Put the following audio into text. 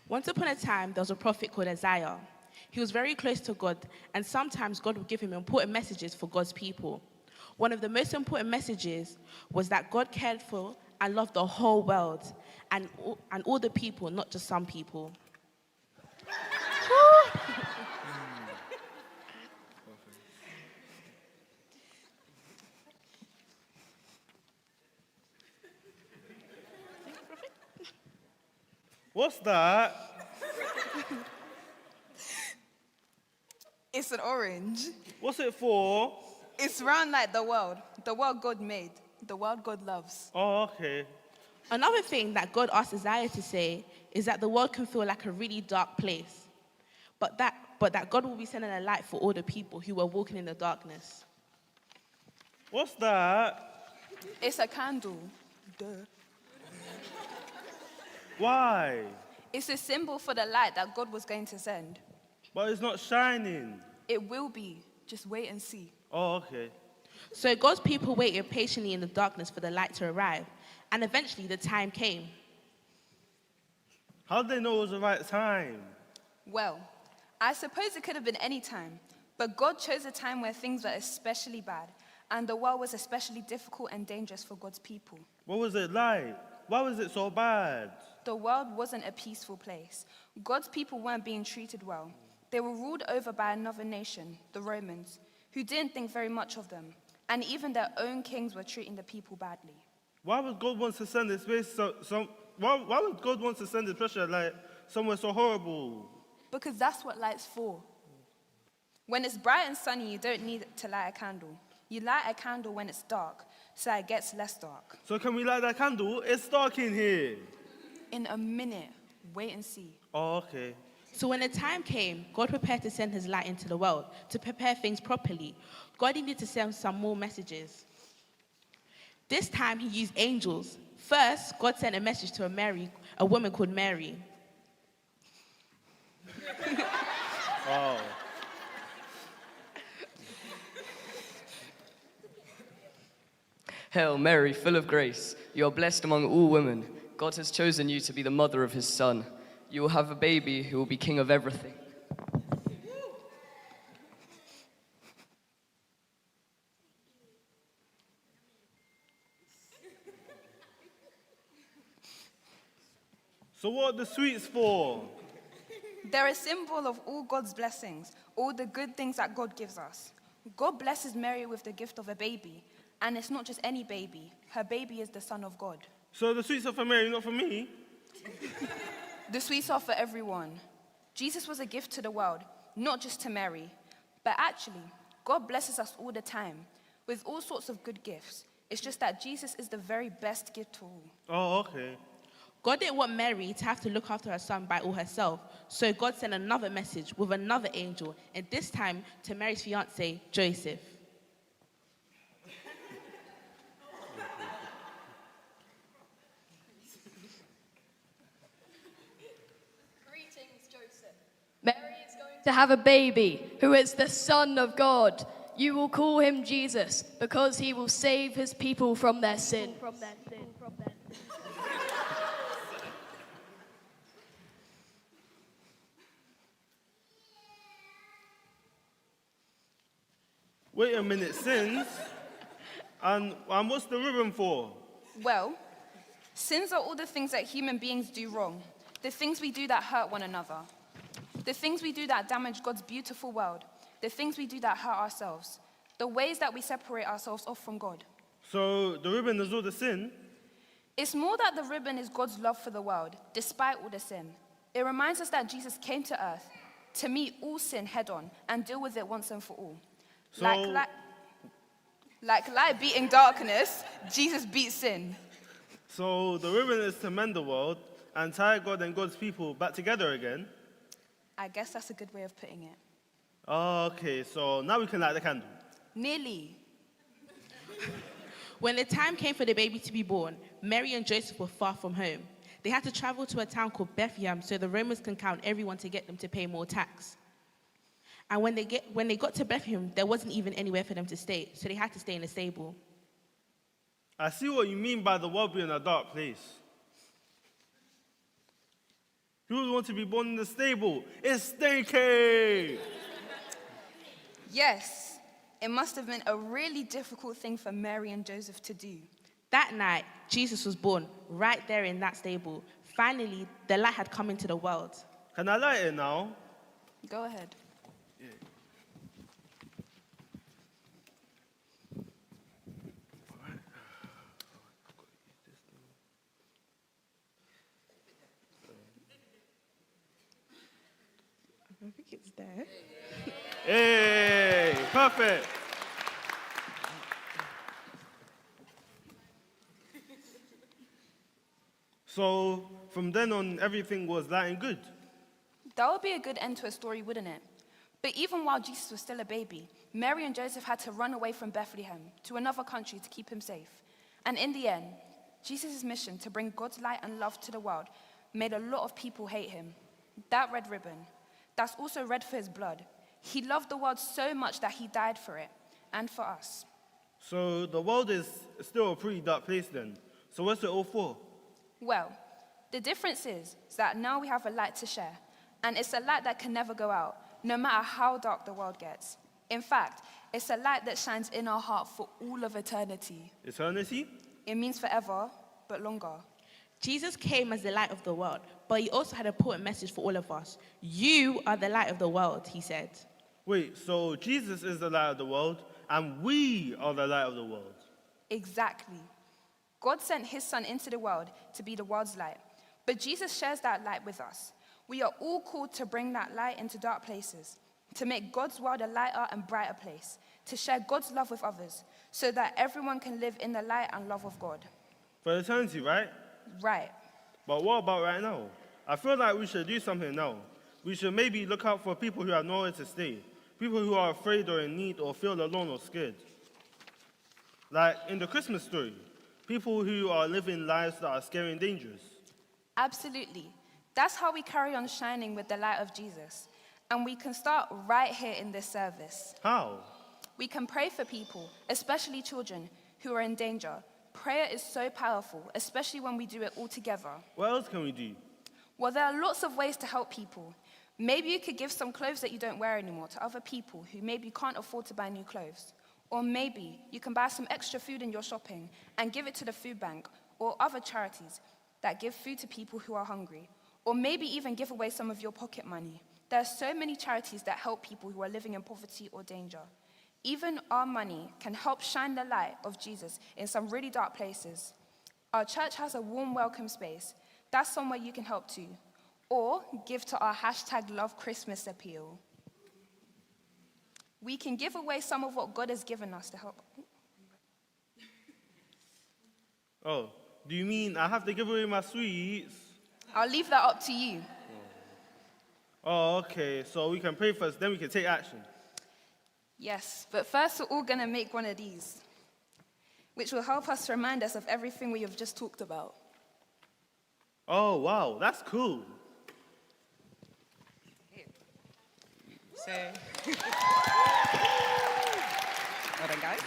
Once upon a time, there was a prophet called Isaiah. He was very close to God, and sometimes God would give him important messages for God's people. One of the most important messages was that God cared for and loved the whole world, and all the people, not just some people. What's that? It's an orange. What's it for? It's round like the world God made, the world God loves. Oh, okay. Another thing that God asked Isaiah to say is that the world can feel like a really dark place, but that God will be sending a light for all the people who were walking in the darkness. What's that? It's a candle. Duh. Why? It's a symbol for the light that God was going to send. But it's not shining. It will be. Just wait and see. Oh, okay. So God's people waited patiently in the darkness for the light to arrive, and eventually the time came. How did they know it was the right time? Well, I suppose it could have been any time, but God chose a time where things were especially bad, and the world was especially difficult and dangerous for God's people. What was it like? Why was it so bad? The world wasn't a peaceful place. God's people weren't being treated well. They were ruled over by another nation, the Romans, who didn't think very much of them, and even their own kings were treating the people badly. Why would God want to send this place why would God want to send this pressure like somewhere so horrible? Because that's what light's for. When it's bright and sunny, you don't need to light a candle. You light a candle when it's dark, so it gets less dark. So can we light that candle? It's dark in here. In a minute, wait and see. Oh, okay. So when the time came, God prepared to send his light into the world, to prepare things properly. God needed to send some more messages. This time he used angels. First, God sent a message to a woman called Mary. Oh. Hail Mary, full of grace, you are blessed among all women. God has chosen you to be the mother of his son. You will have a baby who will be king of everything. So what are the sweets for? They're a symbol of all God's blessings, all the good things that God gives us. God blesses Mary with the gift of a baby, and it's not just any baby. Her baby is the Son of God. So the sweets are for Mary, not for me? The sweets are for everyone. Jesus was a gift to the world, not just to Mary. But actually, God blesses us all the time with all sorts of good gifts. It's just that Jesus is the very best gift to all. Oh, okay. God didn't want Mary to have to look after her son by all herself, so God sent another message with another angel, and this time to Mary's fiancé, Joseph. Greetings, Joseph. Mary is going to have a baby who is the Son of God. You will call him Jesus because he will save his people from their sin. Wait a minute, sins? And what's the ribbon for? Well, sins are all the things that human beings do wrong, the things we do that hurt one another, the things we do that damage God's beautiful world, the things we do that hurt ourselves, the ways that we separate ourselves off from God. So the ribbon is all the sin? It's more that the ribbon is God's love for the world, despite all the sin. It reminds us that Jesus came to earth to meet all sin head on and deal with it once and for all. So- Like light beating darkness, Jesus beat sin. So the ribbon is to mend the world and tie God and God's people back together again? I guess that's a good way of putting it. Okay, so now we can light the candle. Nearly. When the time came for the baby to be born, Mary and Joseph were far from home. They had to travel to a town called Bethlehem so the Romans can count everyone to get them to pay more tax. And when they got to Bethlehem, there wasn't even anywhere for them to stay, so they had to stay in a stable. I see what you mean by the world being a dark place. Who would want to be born in the stable? It's Stinky! Yes, it must have been a really difficult thing for Mary and Joseph to do. That night, Jesus was born right there in that stable. Finally, the light had come into the world. Can I light it now? Go ahead. I think it's there. Hey, perfect. So, from then on, everything was light and good. That would be a good end to a story, wouldn't it? But even while Jesus was still a baby, Mary and Joseph had to run away from Bethlehem to another country to keep him safe. And in the end, Jesus' mission to bring God's light and love to the world made a lot of people hate him. That red ribbon, that's also red for his blood. He loved the world so much that he died for it and for us. So, the world is still a pretty dark place then. So, what's it all for? Well, the difference is that now we have a light to share, and it's a light that can never go out, no matter how dark the world gets. In fact, it's a light that shines in our heart for all of eternity. Eternity? It means forever, but longer. Jesus came as the light of the world, but he also had an important message for all of us. You are the light of the world, he said. Wait, so Jesus is the light of the world, and we are the light of the world. Exactly. God sent his son into the world to be the world's light, but Jesus shares that light with us. We are all called to bring that light into dark places, to make God's world a lighter and brighter place, to share God's love with others, so that everyone can live in the light and love of God. For eternity, right? Right. But what about right now? I feel like we should do something now. We should maybe look out for people who have nowhere to stay, people who are afraid or in need or feel alone or scared. Like in the Christmas story, people who are living lives that are scary and dangerous. Absolutely. That's how we carry on shining with the light of Jesus. And we can start right here in this service. How? We can pray for people, especially children, who are in danger. Prayer is so powerful, especially when we do it all together. What else can we do? Well, there are lots of ways to help people. Maybe you could give some clothes that you don't wear anymore to other people who maybe can't afford to buy new clothes. Or maybe you can buy some extra food in your shopping and give it to the food bank or other charities that give food to people who are hungry. Or maybe even give away some of your pocket money. There are so many charities that help people who are living in poverty or danger. Even our money can help shine the light of Jesus in some really dark places. Our church has a warm welcome space. That's somewhere you can help too. Or give to our #LoveChristmas appeal. We can give away some of what God has given us to help. Oh, do you mean I have to give away my sweets? I'll leave that up to you. Oh, okay. So we can pray first, then we can take action. Yes, but first we're all going to make one of these, which will help us remind us of everything we have just talked about. Oh, wow. That's cool. So, well done, guys.